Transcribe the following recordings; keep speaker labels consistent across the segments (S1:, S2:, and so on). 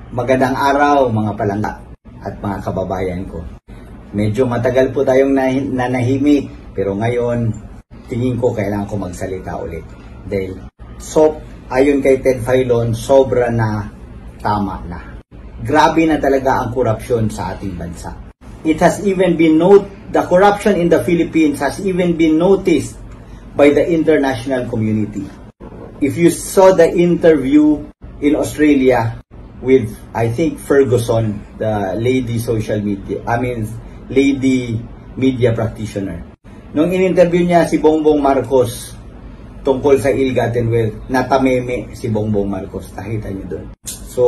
S1: Magandang araw mga palangga at mga kababayan ko. Medyo matagal po tayong nanahimik, pero ngayon tingin ko kailangan ko magsalita ulit. Dahil ayon kay Ted Filon, sobra na, tama na. Grabe na talaga ang korupsyon sa ating bansa. It has even been the corruption in the Philippines has even been noticed by the international community. If you saw the interview in Australia with, I think, Ferguson, the lady media practitioner. Nung in-interview niya si Bongbong Marcos tungkol sa ill-gotten wealth, natameme si Bongbong Marcos. Nakita niyo doon. So,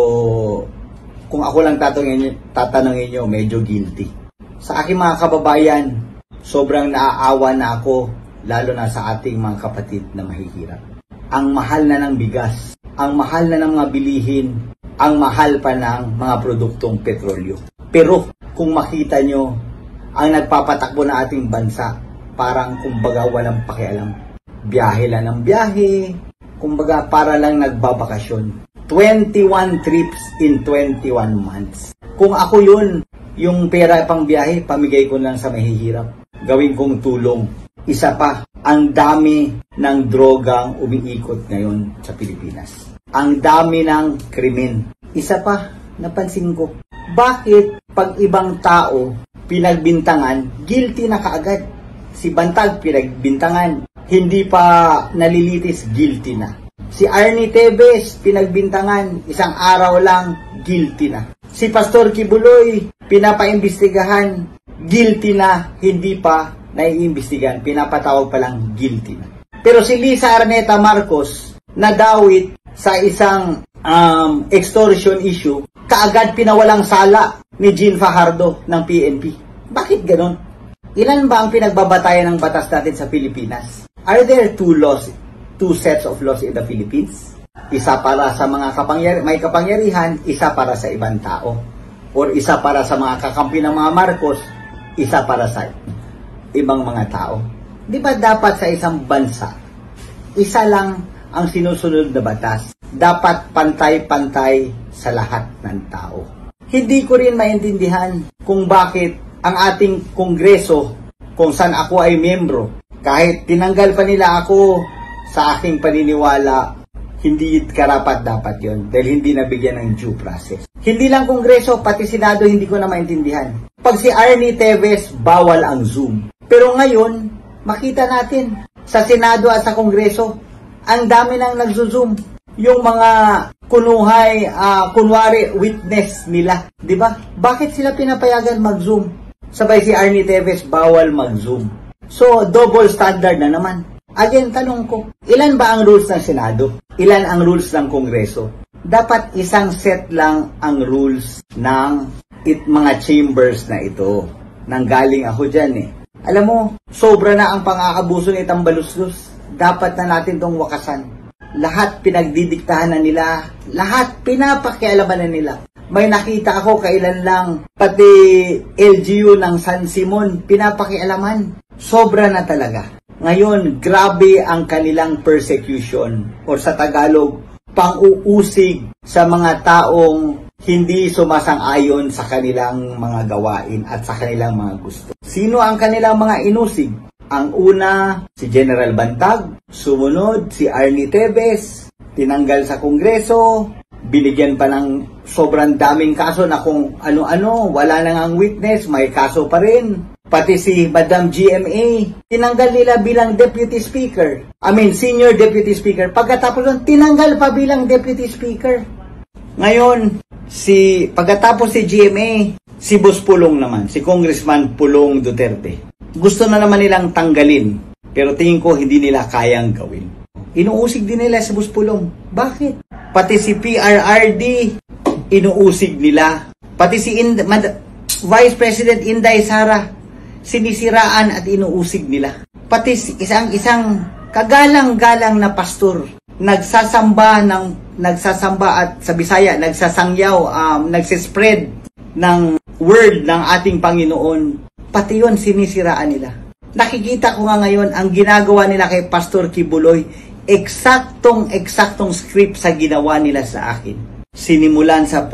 S1: kung ako lang tatanungin niyo, medyo guilty. Sa aking mga kababayan, sobrang naaawa na ako, lalo na sa ating mga kapatid na mahihirap. Ang mahal na ng bigas, ang mahal na ng mga bilihin, ang mahal pa ng mga produktong petrolyo. Pero kung makita nyo, ang nagpapatakbo na ating bansa, parang kumbaga walang pakialam. Biyahe lang ng biyahe, kumbaga para lang nagbabakasyon. 21 trips in 21 months. Kung ako yung pera pang biyahe, pamigay ko lang sa mahihirap. Gawin kong tulong. Isa pa, ang dami ng drogang umiikot ngayon sa Pilipinas. Ang dami ng krimen. Isa pa, napansin ko, bakit pag ibang tao pinagbintangan, guilty na kaagad? Si Bantag pinagbintangan, hindi pa nalilitis, guilty na. Si Arnie Tevez pinagbintangan, isang araw lang, guilty na. Si Pastor Kibuloy pinapaimbestigahan, guilty na, hindi pa naiimbestigahan, pinapatawag pa lang, guilty na. Pero si Lisa Araneta Marcos, nadawit sa isang extortion issue, kaagad pinawalang sala ni Jean Fajardo ng PNP. Bakit ganon? Ilan ba ang pinagbabatayan ng batas natin sa Pilipinas? Are there two sets of laws in the Philippines? Isa para sa mga may kapangyarihan, isa para sa ibang tao. Or isa para sa mga kakampi ng mga Marcos, isa para sa ibang mga tao. Di ba dapat sa isang bansa, isa lang ang sinusunod na batas? Dapat pantay-pantay sa lahat ng tao. Hindi ko rin maintindihan kung bakit ang ating Kongreso, kung saan ako ay miyembro, kahit tinanggal pa nila ako sa aking paniniwala, hindi karapat-dapat yon dahil hindi nabigyan ng due process. Hindi lang Kongreso, pati Senado hindi ko na maintindihan. Pag si Arnie Tevez, bawal ang Zoom. Pero ngayon, makita natin sa Senado at sa Kongreso, ang dami nang nagzo-Zoom. Yung mga kunwari witness nila, di ba? Bakit sila pinapayagan mag-Zoom? Sabay si Arnie Tevez, bawal mag-Zoom. So, double standard na naman. Again, tanong ko, ilan ba ang rules ng Senado? Ilan ang rules ng Kongreso? Dapat isang set lang ang rules ng mga chambers na ito. Nanggaling ako dyan eh. Alam mo, sobra na ang pang-aabuso ni Tambaluslos. Dapat na natin tong wakasan. Lahat pinagdidiktahan na nila. Lahat pinapakialaman na nila. May nakita ako kailan lang, pati LGU ng San Simon, pinapakialaman. Sobra na talaga. Ngayon, grabe ang kanilang persecution or sa Tagalog, pang-uusig sa mga taong hindi sumasang-ayon sa kanilang mga gawain at sa kanilang mga gusto. Sino ang kanilang mga inusig? Ang una, si General Bantag. Sumunod, si Arnie Tevez. Tinanggal sa Kongreso. Binigyan pa ng sobrang daming kaso na kung ano-ano. Wala na ngang witness, may kaso pa rin. Pati si Madam GMA, tinanggal nila bilang Deputy Speaker. Senior Deputy Speaker. Pagkatapos nun, tinanggal pa bilang Deputy Speaker. Ngayon, pagkatapos si GMA, si Boss Pulong naman, si Congressman Pulong Duterte. Gusto na naman nilang tanggalin, pero tingin ko hindi nila kayang gawin. Inuusig din nila si Boss Pulong. Bakit? Pati si PRRD, inuusig nila. Pati si Vice President Inday Sara, sinisiraan at inuusig nila. Pati isang kagalang-galang na pastor, nagsasamba at sa Bisaya, nagsasangyaw, nagsispread ng word ng ating Panginoon. Pati yun, sinisiraan nila. Nakikita ko nga ngayon, ang ginagawa nila kay Pastor Kibuloy, eksaktong script sa ginawa nila sa akin. Sinimulan sa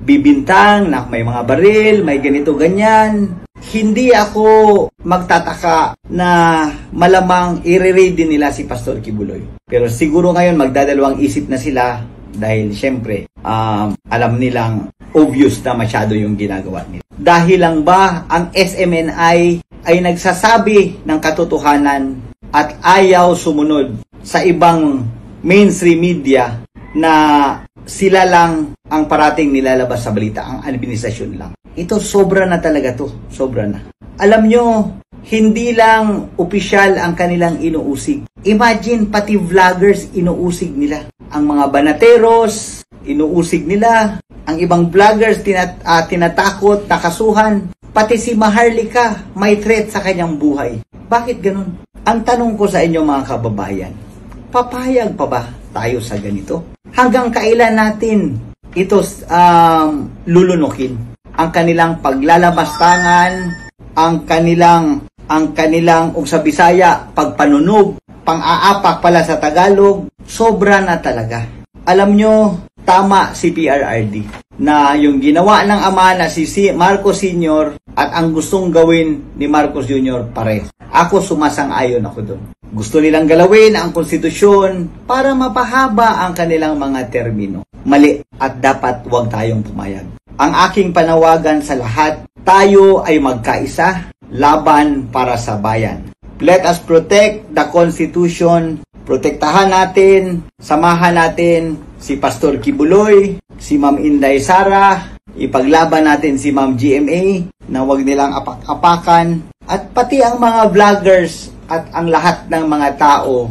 S1: bibintang na may mga baril, may ganito ganyan. Hindi ako magtataka na malamang i-raid din nila si Pastor Kibuloy. Pero siguro ngayon magdadalawang isip na sila dahil syempre alam nilang obvious na masyado yung ginagawa nila. Dahil lang ba ang SMNI ay nagsasabi ng katotohanan at ayaw sumunod sa ibang mainstream media na sila lang ang parating nilalabas sa balita, ang administrasyon lang. Ito, sobra na talaga to. Sobra na. Alam nyo, hindi lang opisyal ang kanilang inuusig. Imagine, pati vloggers inuusig nila. Ang mga banateros, inuusig nila. Ang ibang vloggers, tinatakot, nakasuhan. Pati si Maharlika, may threat sa kanyang buhay. Bakit ganun? Ang tanong ko sa inyo mga kababayan, papayag pa ba tayo sa ganito? Hanggang kailan natin ito lulunukin? Ang kanilang paglalabastangan, ang kanilang sa Bisaya, pagpanunog, pang-aapak pala sa Tagalog, sobra na talaga. Alam nyo, tama si PRRD na yung ginawa ng ama na si Marcos Sr. at ang gustong gawin ni Marcos Jr. pareho. Ako sumasang-ayon ako doon. Gusto nilang galawin ang konstitusyon para mapahaba ang kanilang mga termino. Mali at dapat huwag tayong pumayag. Ang aking panawagan sa lahat, tayo ay magkaisa, laban para sa bayan. Let us protect the Constitution. Protektahan natin, samahan natin si Pastor Kibuloy, si Ma'am Inday Sara, ipaglaban natin si Ma'am GMA na huwag nilang apak-apakan, at pati ang mga vloggers at ang lahat ng mga tao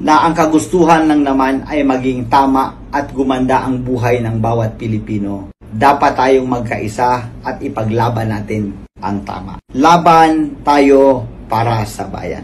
S1: na ang kagustuhan lang naman ay maging tama at gumanda ang buhay ng bawat Pilipino. Dapat tayong magkaisa at ipaglaban natin ang tama. Laban tayo para sa bayan.